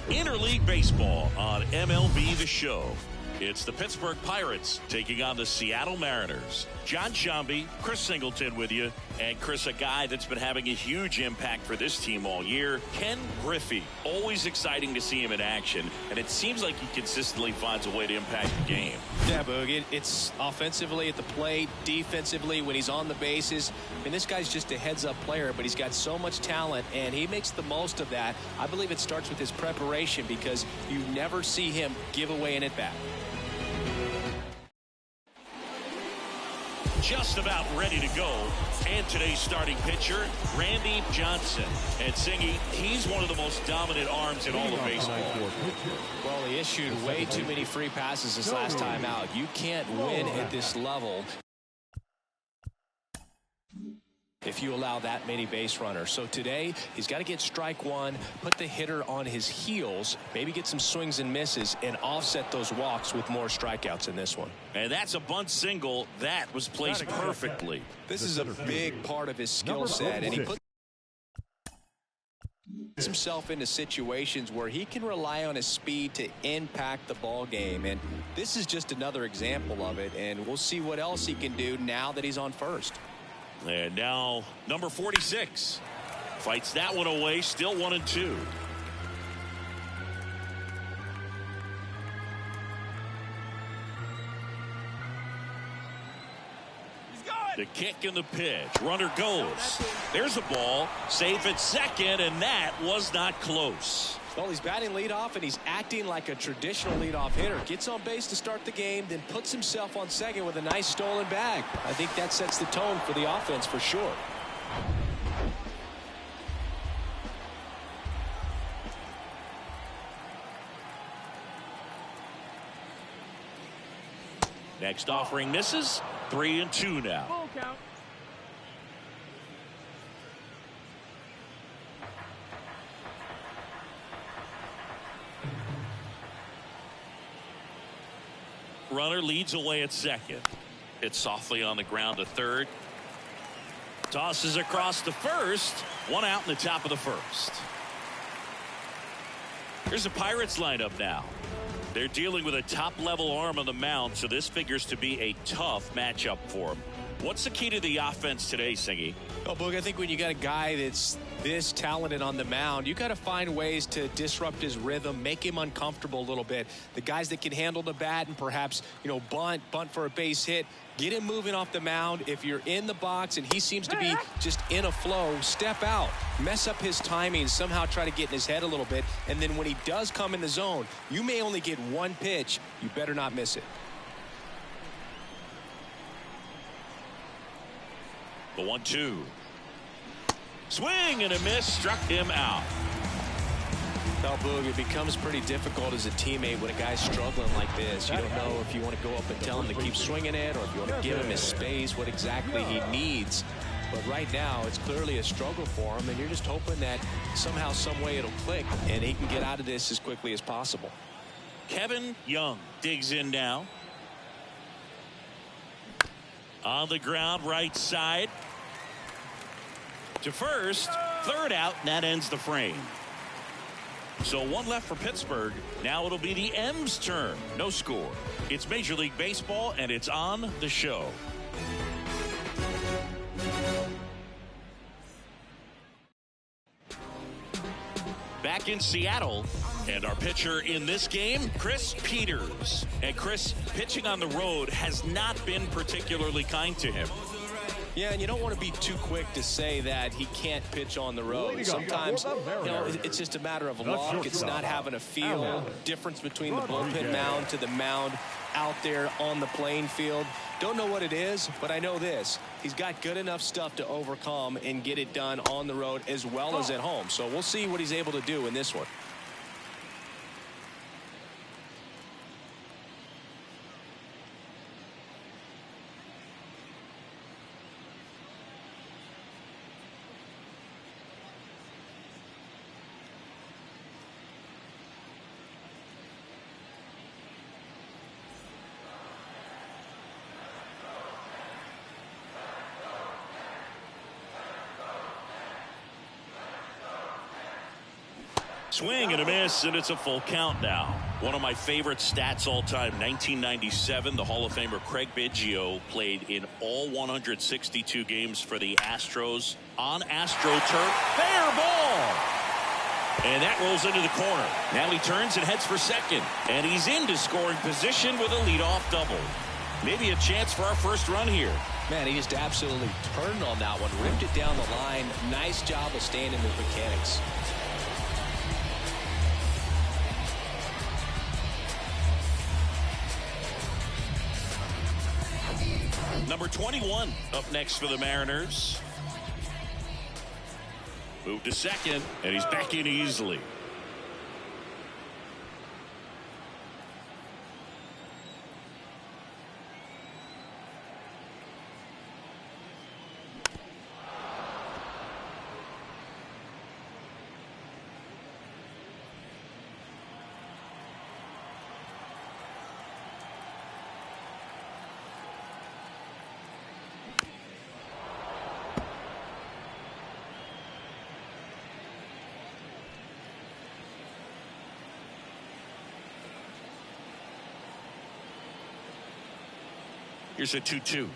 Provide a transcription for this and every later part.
Interleague Baseball on MLB The Show. It's the Pittsburgh Pirates taking on the Seattle Mariners. John Sciambi, Chris Singleton with you. And Chris, a guy that's been having a huge impact for this team all year, Ken Griffey. Always exciting to see him in action, and it seems like he consistently finds a way to impact the game. Yeah, Boog, it's offensively at the plate, defensively when he's on the bases. I mean, this guy's just a heads-up player, but he's got so much talent, and he makes the most of that. I believe it starts with his preparation because you never see him give away an at-bat. Just about ready to go. And today's starting pitcher, Randy Johnson. And Singy, he's one of the most dominant arms in all of baseball. Well, he issued way too many free passes this last time out. You can't win at this level if you allow that many base runners. So today, he's got to get strike one, put the hitter on his heels, maybe get some swings and misses, and offset those walks with more strikeouts in this one. And that's a bunt single. That was placed perfectly. This is a big part of his skill set, and he puts himself into situations where he can rely on his speed to impact the ball game. And this is just another example of it, and we'll see what else he can do now that he's on first. And now number 46 fights that one away, still 1-2. The kick and the pitch. Runner goes. There's a ball. Safe at second, and that was not close. Well, he's batting leadoff, and he's acting like a traditional leadoff hitter. Gets on base to start the game, then puts himself on second with a nice stolen bag. I think that sets the tone for the offense for sure. Next offering misses. 3-2 now. Full count. Runner leads away at second. Hits softly on the ground to third. Tosses across to first. One out in the top of the first. Here's the Pirates lineup now. They're dealing with a top-level arm on the mound, so this figures to be a tough matchup for them. What's the key to the offense today, Singy? Well, Boog, I think when you got a guy that's this talented on the mound, you got to find ways to disrupt his rhythm, make him uncomfortable a little bit. The guys that can handle the bat and perhaps, bunt for a base hit, get him moving off the mound. If you're in the box and he seems to be just in a flow, step out, mess up his timing, somehow try to get in his head a little bit. And then when he does come in the zone, you may only get one pitch. You better not miss it. The 1-2. Swing and a miss, struck him out. Well, Boog, it becomes pretty difficult as a teammate when a guy's struggling like this. You don't know if you want to go up and tell him to keep swinging it or if you want to give him his space, what exactly he needs. But right now, it's clearly a struggle for him, and you're just hoping that somehow, some way it'll click and he can get out of this as quickly as possible. Kevin Young digs in now. On the ground, right side. To first, third out, and that ends the frame. So one left for Pittsburgh. Now it'll be the M's turn. No score. It's Major League Baseball, and it's on the show. Back in Seattle, and our pitcher in this game, Chris Peters. And Chris, pitching on the road has not been particularly kind to him. Yeah, and you don't want to be too quick to say that he can't pitch on the road. Sometimes, it's just a matter of luck. It's not having a feel. Difference between the bullpen mound to the mound out there on the playing field. Don't know what it is, but I know this. He's got good enough stuff to overcome and get it done on the road as well as at home. So we'll see what he's able to do in this one. Swing and a miss, and it's a full count now. One of my favorite stats all time, 1997, the Hall of Famer Craig Biggio played in all 162 games for the Astros on AstroTurf. Fair ball! And that rolls into the corner. Now he turns and heads for second. And he's into scoring position with a leadoff double. Maybe a chance for our first run here. Man, he just absolutely turned on that one, ripped it down the line. Nice job of staying in the mechanics. Number 21 up next for the Mariners. Moved to second, and he's back in easily. Here's a 2-2.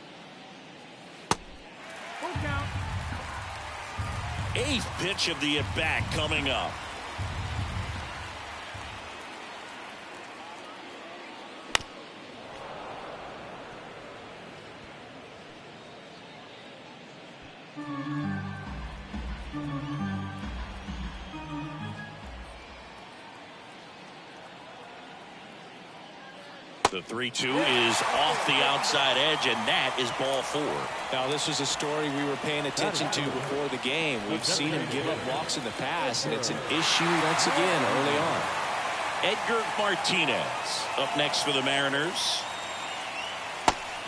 Eighth pitch of the at-bat coming up. The 3-2 is off the outside edge, and that is ball 4. Now, this is a story we were paying attention to before the game. We've seen him give up walks in the past, and it's an issue once again early on. Edgar Martinez up next for the Mariners.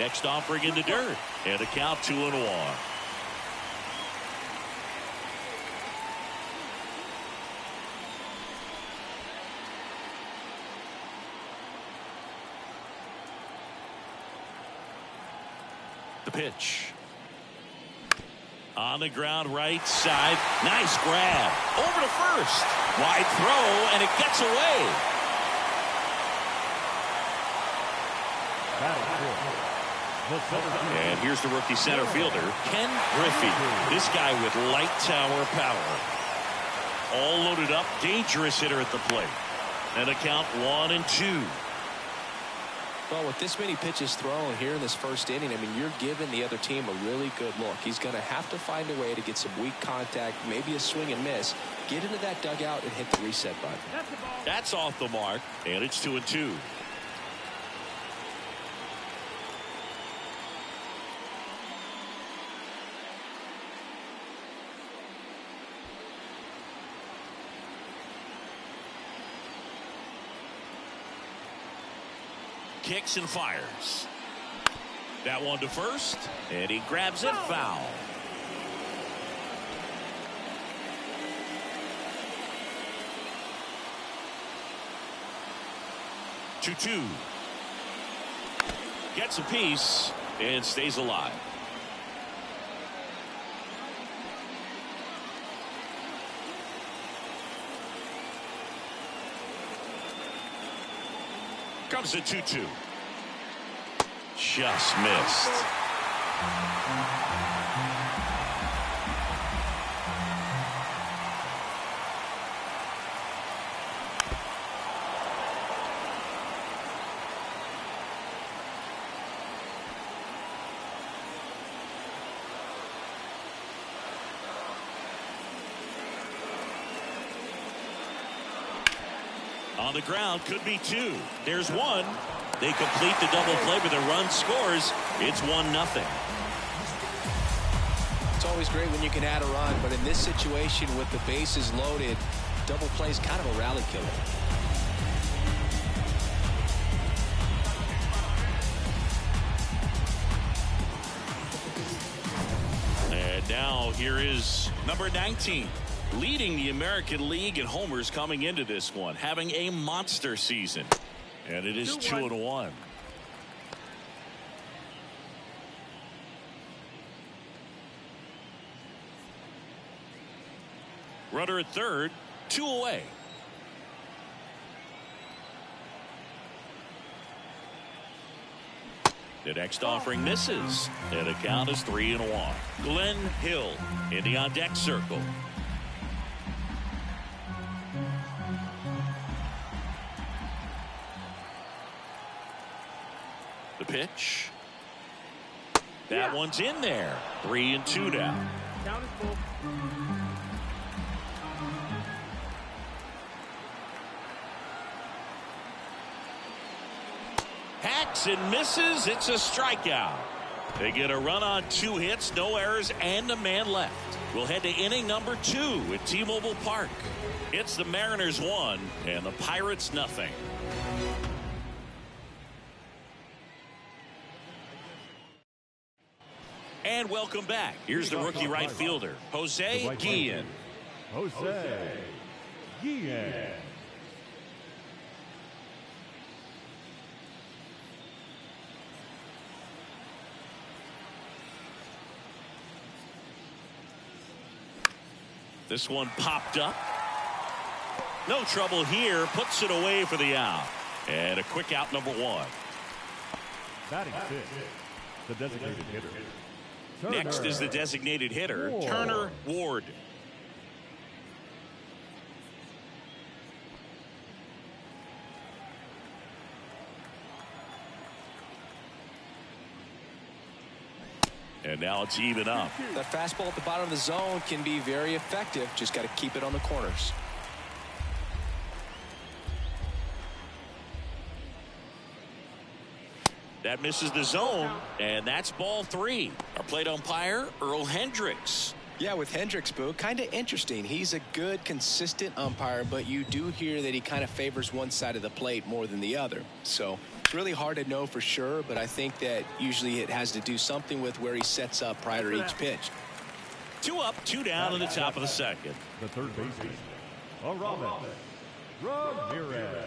Next offering in the dirt, and a count 2-1. The pitch. On the ground right side. Nice grab. Over to first. Wide throw, and it gets away. And here's the rookie center fielder, Ken Griffey. This guy with light tower power. All loaded up. Dangerous hitter at the plate. And a count 1-2. Well, with this many pitches thrown here in this first inning, I mean, you're giving the other team a really good look. He's going to have to find a way to get some weak contact, maybe a swing and miss, get into that dugout and hit the reset button. That's off the mark, and it's 2-2. Kicks and fires. That one to first, and he grabs it foul. Two. Gets a piece and stays alive. Comes the 2-2. Just missed. On the ground, could be 2. There's 1. They complete the double play, but the run scores. It's 1-0. It's always great when you can add a run, but in this situation with the bases loaded, double play is kind of a rally killer. And now here is number 19. Leading the American League in homers coming into this one, having a monster season. And it is 2-1. Runner at third, 2 away. The next offering misses, and the count is 3-1. Glenn Hill in the on-deck circle. The pitch. That one's in there. 3-2 now. Count is full. Hacks and misses. It's a strikeout. They get a run on 2 hits, no errors, and a man left. We'll head to inning number 2 at T-Mobile Park. It's the Mariners 1 and the Pirates nothing. And welcome back. Here's the rookie right fielder, Jose Guillen. Jose Guillen. This one popped up. No trouble here. Puts it away for the out. And a quick out, number 1. Batting 6, the designated hitter. Next is the designated hitter, Turner Ward. And now it's even up. That fastball at the bottom of the zone can be very effective. Just got to keep it on the corners. That misses the zone, and that's ball 3. Our plate umpire, Earl Hendricks. Yeah, with Hendricks, Boo, kind of interesting. He's a good, consistent umpire, but you do hear that he kind of favors one side of the plate more than the other. So it's really hard to know for sure, but I think that usually it has to do something with where he sets up prior to each pitch. 2 up, 2 down in the top of the second. The third baseman, Aramis Ramirez.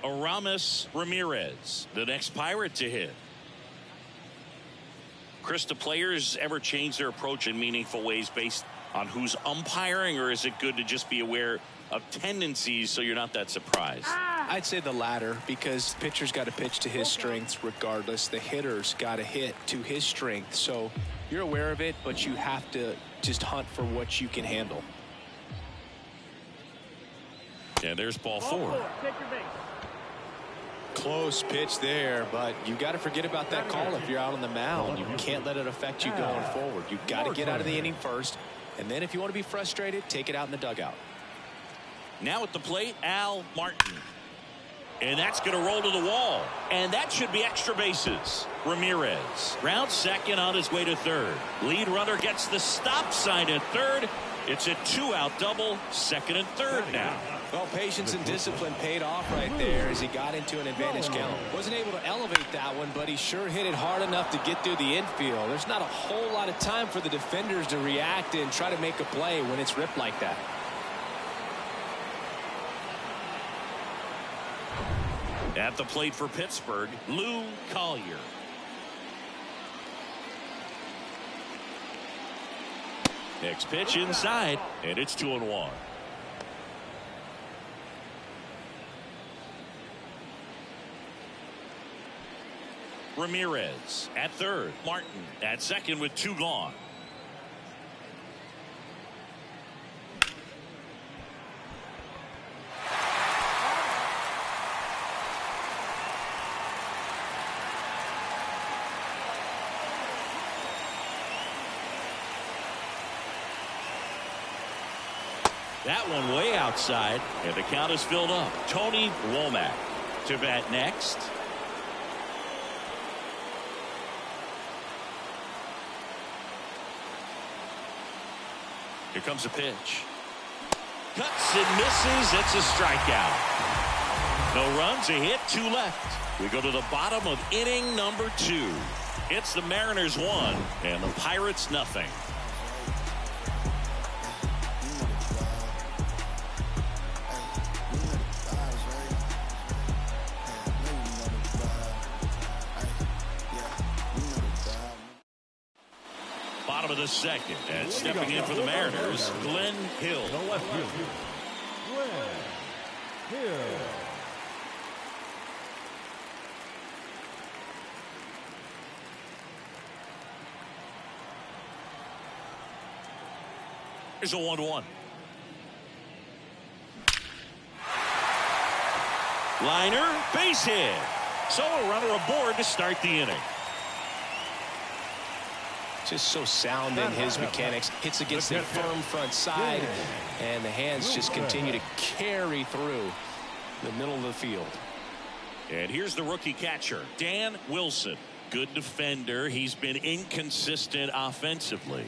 Aramis Ramirez, the next Pirate to hit. Chris, do players ever change their approach in meaningful ways based on who's umpiring, or is it good to just be aware of tendencies so you're not that surprised? I'd say the latter, because pitcher's got to pitch to his strengths regardless. The hitter's got to hit to his strength. So you're aware of it, but you have to just hunt for what you can handle. And there's ball 4. Take your base. Close pitch there, but you got to forget about that call if you're out on the mound. You can't let it affect you going forward. You've got to get out of the inning first, and then if you want to be frustrated, take it out in the dugout. Now at the plate, Al Martin. And that's going to roll to the wall. And that should be extra bases. Ramirez rounds second on his way to third. Lead runner gets the stop sign at third. It's a 2-out double, second and third now. Well, patience and discipline paid off right there as he got into an advantage count. Wasn't able to elevate that one, but he sure hit it hard enough to get through the infield. There's not a whole lot of time for the defenders to react and try to make a play when it's ripped like that. At the plate for Pittsburgh, Lou Collier. Next pitch inside, and it's 2-1. Ramirez at third. Martin at second with 2 gone. That one way outside, and the count is filled up. Tony Womack to bat next. Here comes a pitch. Cuts and misses. It's a strikeout. No runs, a hit, 2 left. We go to the bottom of inning number 2. It's the Mariners 1 and the Pirates nothing. Bottom of the second, and stepping in for the Mariners, Glenn Hill. The left fielder, Glenn Hill. Here's a 1-1. Liner, base hit. So a runner aboard to start the inning. Just so sound in his mechanics. Hits against the firm front side, and the hands just continue to carry through the middle of the field. And here's the rookie catcher, Dan Wilson. Good defender. He's been inconsistent offensively.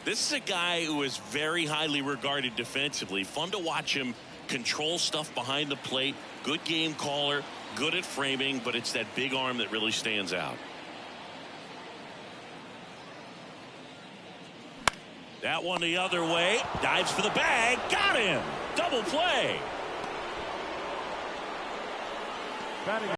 This is a guy who is very highly regarded defensively. Fun to watch him control stuff behind the plate. Good game caller, good at framing, but it's that big arm that really stands out. That one the other way. Dives for the bag. Got him. Double play. Batting